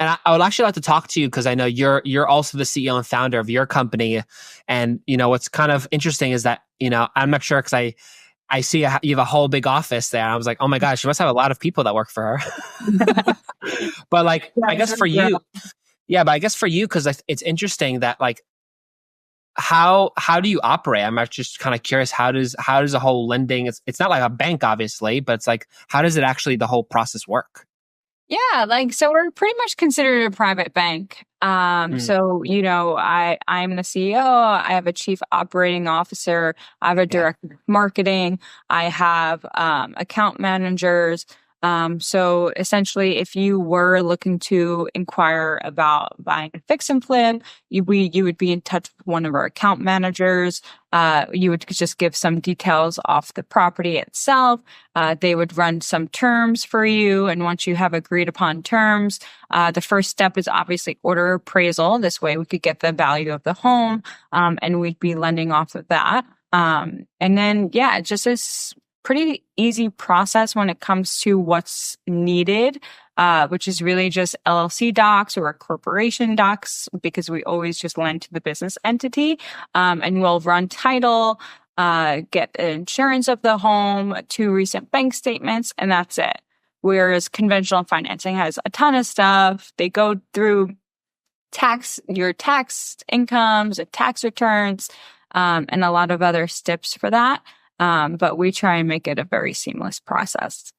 And I would actually like to talk to you because I know you're also the CEO and founder of your company. And, what's kind of interesting is that, I'm not sure because I see you have a whole big office there. I was like, oh my gosh, she must have a lot of people that work for her. But like, Yeah, I guess for you, yeah, but I guess for you, because it's interesting that like, how do you operate? I'm just kind of curious. How does the whole lending? It's not like a bank, obviously, but it's like, how does it actually the whole process work? Yeah, so we're pretty much considered a private bank. So, I'm the CEO, I have a chief operating officer, I have a director of marketing, I have account managers. So essentially, if you were looking to inquire about buying a fix and flip, you would be in touch with one of our account managers. You would just give some details off the property itself. They would run some terms for you. And once you have agreed upon terms, the first step is obviously order appraisal. This way we could get the value of the home, and we'd be lending off of that. And then, it just is pretty easy process when it comes to what's needed, which is really just LLC docs or corporation docs, because we always just lend to the business entity. And we'll run title, get the insurance of the home, 2 recent bank statements, and that's it. Whereas conventional financing has a ton of stuff. They go through your tax incomes, tax returns, and a lot of other steps for that. But we try and make it a very seamless process.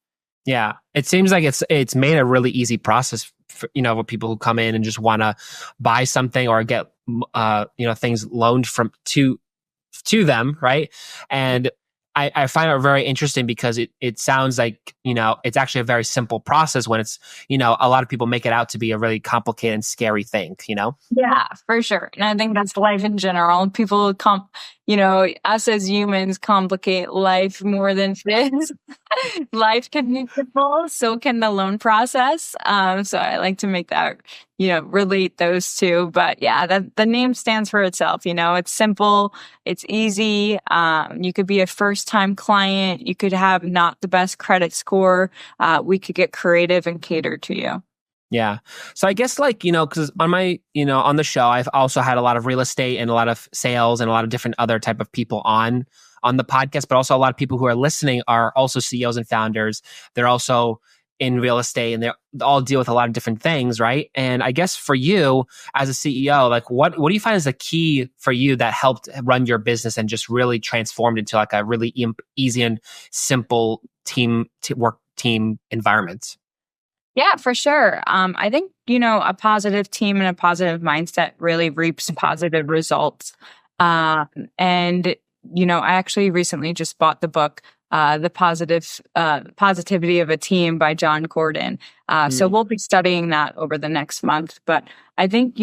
Yeah, it seems like it's made a really easy process for, for people who come in and just want to buy something or get things loaned to them, right? And I find it very interesting because it sounds like, it's actually a very simple process when it's, a lot of people make it out to be a really complicated and scary thing, Yeah, for sure. And I think that's life in general. People us as humans complicate life more than it is. Life can be simple, so can the loan process. So I like to make that, relate those two. But yeah, the name stands for itself. It's simple, it's easy. You could be a first-time client. You could have not the best credit score. We could get creative and cater to you. Yeah. So I guess because on my, on the show, I've also had a lot of real estate and a lot of sales and a lot of different other type of people on the podcast, but also a lot of people who are listening are also CEOs and founders. They're also in real estate and they all deal with a lot of different things, right? And I guess for you as a CEO, like what do you find is the key for you that helped run your business and just really transformed into like a really easy and simple team environment? Yeah, for sure. I think, a positive team and a positive mindset really reaps positive results. And, I actually recently just bought the book, The Positivity of a Team by John Gordon. So we'll be studying that over the next month. But I think,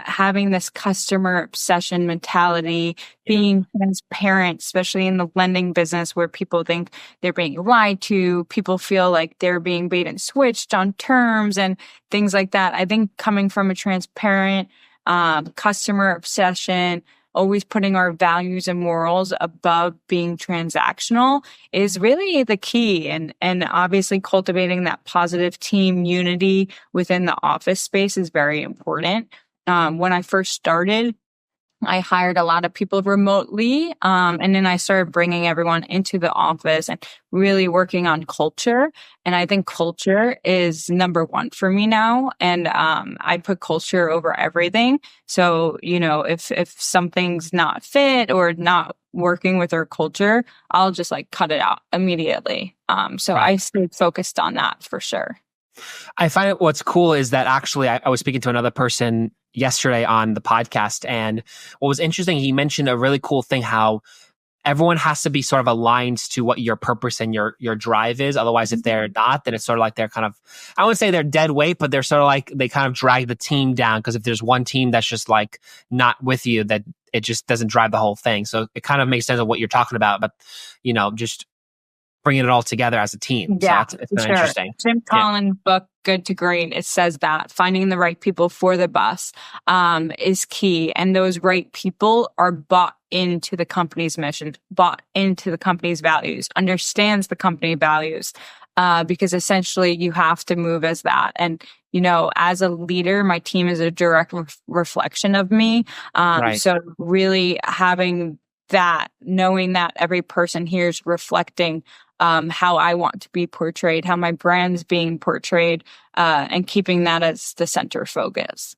having this customer obsession mentality, being transparent, especially in the lending business where people think they're being lied to, people feel like they're being bait and switched on terms and things like that. I think coming from a transparent, customer obsession, always putting our values and morals above being transactional is really the key. And obviously cultivating that positive team unity within the office space is very important. When I first started, I hired a lot of people remotely. And then I started bringing everyone into the office and really working on culture. And I think culture is number one for me now. And, I put culture over everything. So, if something's not fit or not working with our culture, I'll just cut it out immediately. So right. I stayed focused on that for sure. I find what's cool is that actually I was speaking to another person yesterday on the podcast, and what was interesting, he mentioned a really cool thing, how everyone has to be sort of aligned to what your purpose and your drive is. Otherwise, if they're not, then it's sort of like they're kind of, I wouldn't say they're dead weight, but they're sort of like, they kind of drag the team down. Because if there's one team that's just like not with you, that it just doesn't drive the whole thing. So it kind of makes sense of what you're talking about, but just bringing it all together as a team. Yeah, so it's sure. Interesting. Jim Collins' book, Good to Great, it says that finding the right people for the bus is key. And those right people are bought into the company's mission, bought into the company's values, understands the company values. Because essentially you have to move as that. And, as a leader, my team is a direct reflection of me. Right. So really having that, knowing that every person here is reflecting how I want to be portrayed, how my brand's being portrayed, and keeping that as the center focus.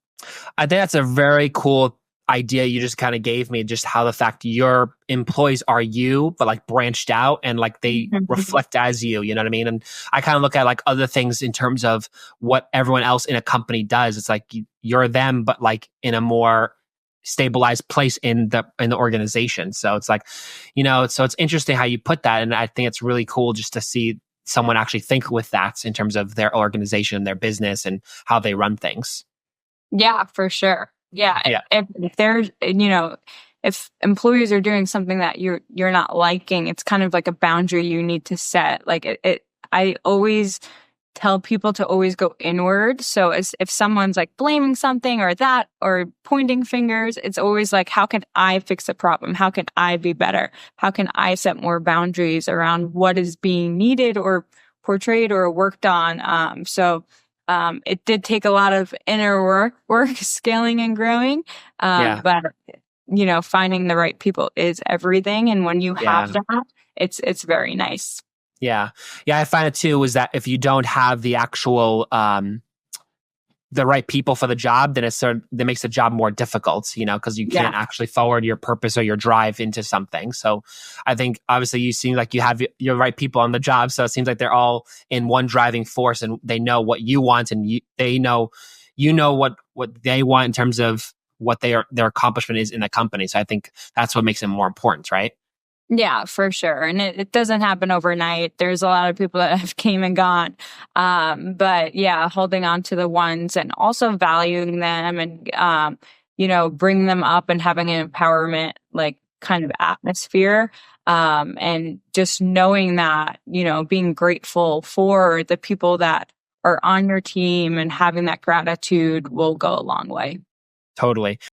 I think that's a very cool idea you just kind of gave me, just how the fact your employees are you, but like branched out and like they reflect as you know what I mean? And I kind of look at like other things in terms of what everyone else in a company does. It's like you're them, but like in a more stabilized place in the organization. So it's like, so it's interesting how you put that. And I think it's really cool just to see someone actually think with that in terms of their organization, their business, and how they run things. Yeah, for sure. Yeah. Yeah. If there's, if employees are doing something that you're not liking, it's kind of like a boundary you need to set. Like I always tell people to always go inward. So if someone's like blaming something or that, or pointing fingers, it's always like, how can I fix the problem? How can I be better? How can I set more boundaries around what is being needed or portrayed or worked on? It did take a lot of inner work, scaling and growing. But finding the right people is everything. And when you have that, it's very nice. Yeah. I find it too, is that if you don't have the actual, the right people for the job, then that makes the job more difficult, because you can't actually forward your purpose or your drive into something. So I think obviously you seem like you have your right people on the job. So it seems like they're all in one driving force and they know what you want, and they know, what they want in terms of what their accomplishment is in the company. So I think that's what makes it more important, right? Yeah, for sure. And it doesn't happen overnight. There's a lot of people that have came and gone. But yeah, holding on to the ones and also valuing them and, bringing them up and having an empowerment, like kind of atmosphere. And just knowing that, being grateful for the people that are on your team and having that gratitude will go a long way. Totally.